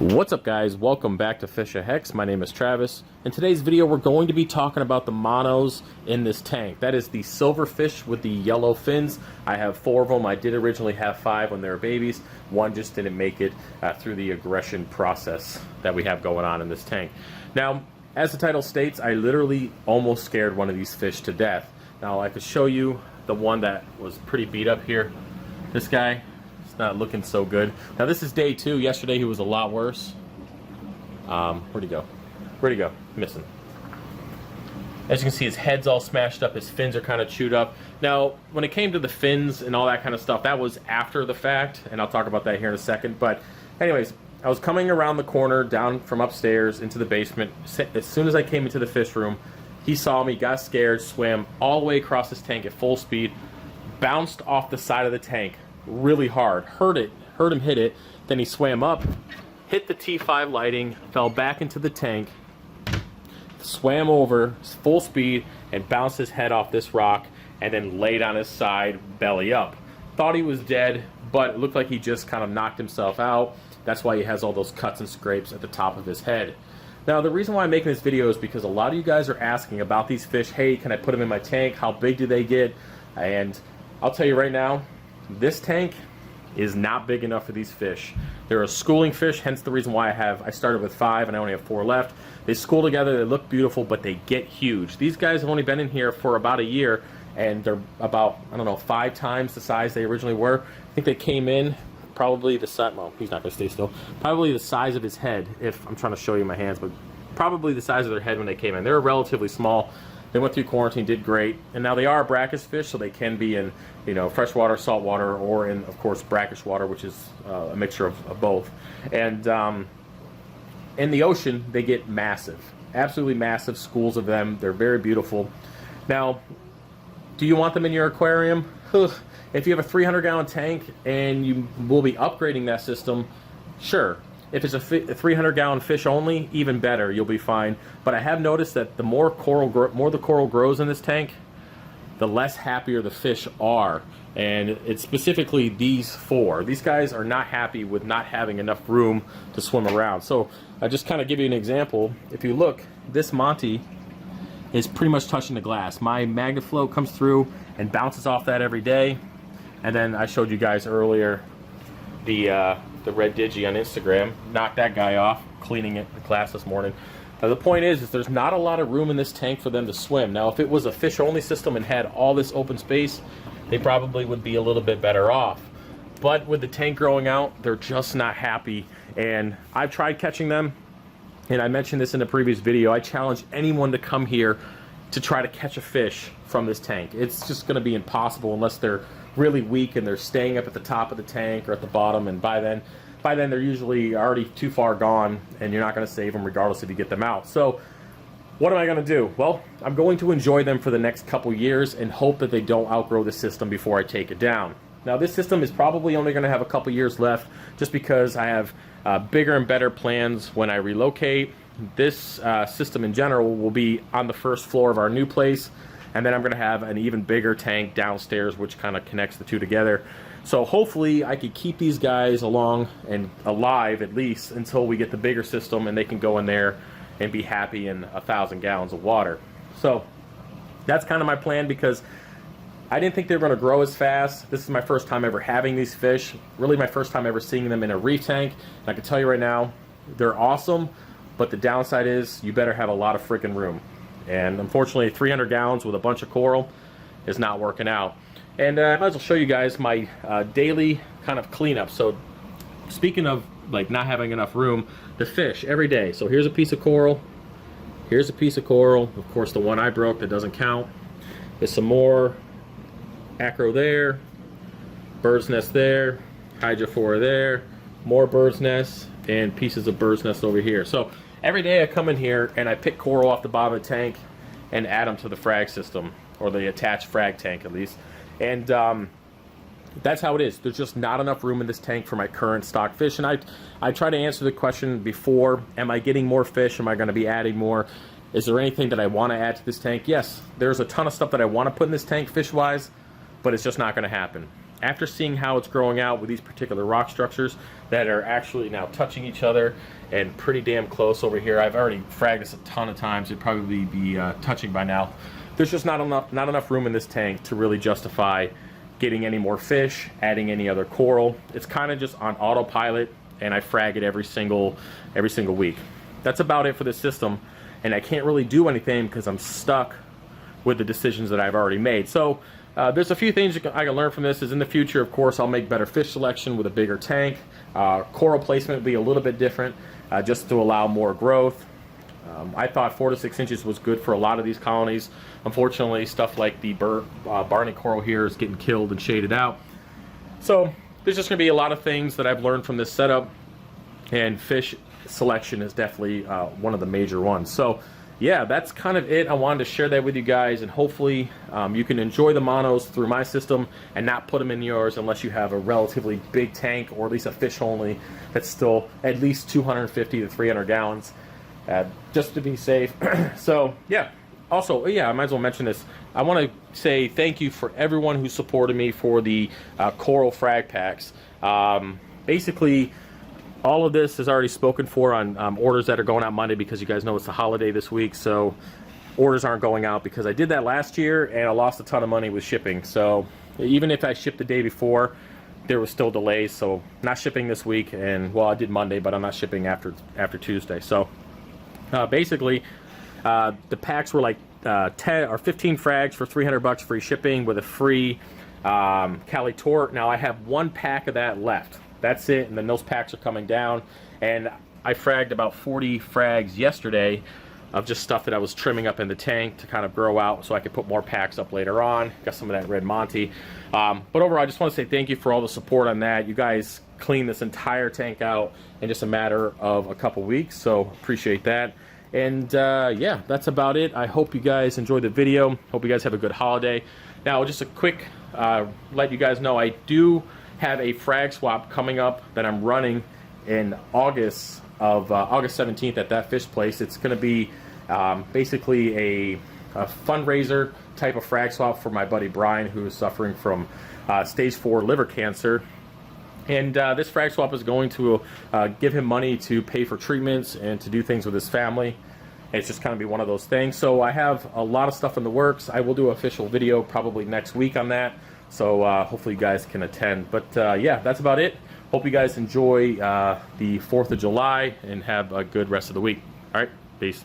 What's up, guys? Welcome back to FishOfHex. My name is Travis. In today's video we're going to be talking about the monos in this tank. That is the silverfish with the yellow fins. I have 4 of them. I did originally have 5 when they were babies. One just didn't make it through the aggression process that we have going on in this tank. Now, as the title states, I literally almost scared one of these fish to death. Now I could show you the one that was pretty beat up here. This guy, not looking so good. Now this is day 2. Yesterday he was a lot worse. Where'd he go? Where'd he go? Missing. As you can see, his head's all smashed up. His fins are kind of chewed up. Now, when it came to the fins and all that kind of stuff, that was after the fact, and I'll talk about that here in a second. But anyways, I was coming around the corner, down from upstairs into the basement. As soon as I came into the fish room, he saw me, got scared, swam all the way across this tank at full speed, bounced off the side of the tank really hard, heard him hit it, then he swam up, hit the T5 lighting, fell back into the tank, swam over full speed and bounced his head off this rock and then laid on his side belly up. Thought he was dead, but it looked like he just kind of knocked himself out. That's why he has all those cuts and scrapes at the top of his head. Now the reason why I'm making this video is because a lot of you guys are asking about these fish. Hey, can I put them in my tank? How big do they get? And I'll tell you right now, this tank is not big enough for these fish. They're a schooling fish, hence the reason why I started with 5 and I only have 4 left. They school together, they look beautiful, but they get huge. These guys have only been in here for about a year, and they're about, I don't know, 5 times the size they originally were. I think they came in probably the size, well, he's not going to stay still, probably the size of his head, if I'm trying to show you my hands, but probably the size of their head when they came in. They're relatively small. They went through quarantine, did great, and now they are brackish fish, so they can be in, you know, freshwater, saltwater, or in, of course, brackish water, which is a mixture of both. And in the ocean, they get massive, absolutely massive schools of them. They're very beautiful. Now, do you want them in your aquarium? If you have a 300-gallon tank and you will be upgrading that system, sure. If it's a 300-gallon fish only, even better, you'll be fine. But I have noticed that the more the coral grows in this tank, the less happier the fish are. And it's specifically these 4. These guys are not happy with not having enough room to swim around. So I just kind of give you an example. If you look, this Monty is pretty much touching the glass. My magnet float comes through and bounces off that every day. And then I showed you guys earlier the red digi on Instagram. Knocked that guy off, cleaning the glass this morning. Now the point is there's not a lot of room in this tank for them to swim. Now if it was a fish only system and had all this open space, they probably would be a little bit better off. But with the tank growing out, they're just not happy. And I've tried catching them, and I mentioned this in a previous video. I challenge anyone to come here to try to catch a fish from this tank. It's just going to be impossible unless they're really weak and they're staying up at the top of the tank or at the bottom, and by then they're usually already too far gone and you're not going to save them regardless if you get them out. So what am I going to do? Well, I'm going to enjoy them for the next couple years and hope that they don't outgrow the system before I take it down. Now this system is probably only going to have a couple years left just because I have bigger and better plans when I relocate. This system in general will be on the first floor of our new place, and then I'm going to have an even bigger tank downstairs which kind of connects the two together. So hopefully I could keep these guys along and alive at least until we get the bigger system and they can go in there and be happy in 1,000 gallons of water. So that's kind of my plan, because I didn't think they were going to grow as fast. This is my first time ever having these fish. Really my first time ever seeing them in a reef tank. And I can tell you right now, they're awesome, but the downside is you better have a lot of freaking room. And unfortunately 300 gallons with a bunch of coral is not working out. And I might as well show you guys my daily kind of cleanup. So speaking of like not having enough room, the fish every day. So here's a piece of coral. Here's a piece of coral. Of course the one I broke that doesn't count. There's some more acro there, bird's nest there, hydrophora there, more bird's nests, and pieces of bird's nest over here. So every day I come in here and I pick coral off the bottom of the tank and add them to the frag system, or the attached frag tank at least. And that's how it is. There's just not enough room in this tank for my current stock fish. And I try to answer the question before, am I getting more fish? Am I going to be adding more? Is there anything that I want to add to this tank? Yes, there's a ton of stuff that I want to put in this tank fish-wise, but it's just not going to happen. after seeing how it's growing out with these particular rock structures that are actually now touching each other and pretty damn close over here. I've already fragged this a ton of times. It'd probably be touching by now. There's just not enough room in this tank to really justify getting any more fish, adding any other coral. It's kind of just on autopilot, and I frag it every single week. That's about it for this system, and I can't really do anything because I'm stuck with the decisions that I've already made. So there's a few things I can learn from this. Is in the future, of course, I'll make better fish selection with a bigger tank. Coral placement will be a little bit different, just to allow more growth. I thought 4 to 6 inches was good for a lot of these colonies. Unfortunately, stuff like the Barney coral here is getting killed and shaded out. So there's just going to be a lot of things that I've learned from this setup, and fish selection is definitely one of the major ones. So yeah, that's kind of it. I wanted to share that with you guys, and hopefully you can enjoy the monos through my system and not put them in yours unless you have a relatively big tank, or at least a fish only that's still at least 250 to 300 gallons, just to be safe. So yeah. Also, yeah, I might as well mention this. I want to say thank you for everyone who supported me for the coral frag packs. Basically, all of this is already spoken for on orders that are going out Monday, because you guys know it's the holiday this week, so orders aren't going out, because I did that last year and I lost a ton of money with shipping. So even if I shipped the day before, there was still delays. So not shipping this week, and well, I did Monday, but I'm not shipping after Tuesday. So basically, the packs were like 10 or 15 frags for $300 free shipping with a free Cali Tort. Now I have one pack of that left. That's it, and then those packs are coming down. And I fragged about 40 frags yesterday of just stuff that I was trimming up in the tank to kind of grow out so I could put more packs up later on. Got some of that red Monty. But overall, I just want to say thank you for all the support on that. You guys cleaned this entire tank out in just a matter of a couple weeks, so appreciate that. And yeah, that's about it. I hope you guys enjoyed the video. Hope you guys have a good holiday. Now, just a quick let you guys know, I do have a frag swap coming up that I'm running in August 17th at that fish place. It's going to be basically a fundraiser type of frag swap for my buddy Brian, who is suffering from stage 4 liver cancer. And this frag swap is going to give him money to pay for treatments and to do things with his family. It's just kind of be one of those things. So I have a lot of stuff in the works. I will do an official video probably next week on that. So hopefully you guys can attend. But yeah, that's about it. Hope you guys enjoy the 4th of July and have a good rest of the week. All right, peace.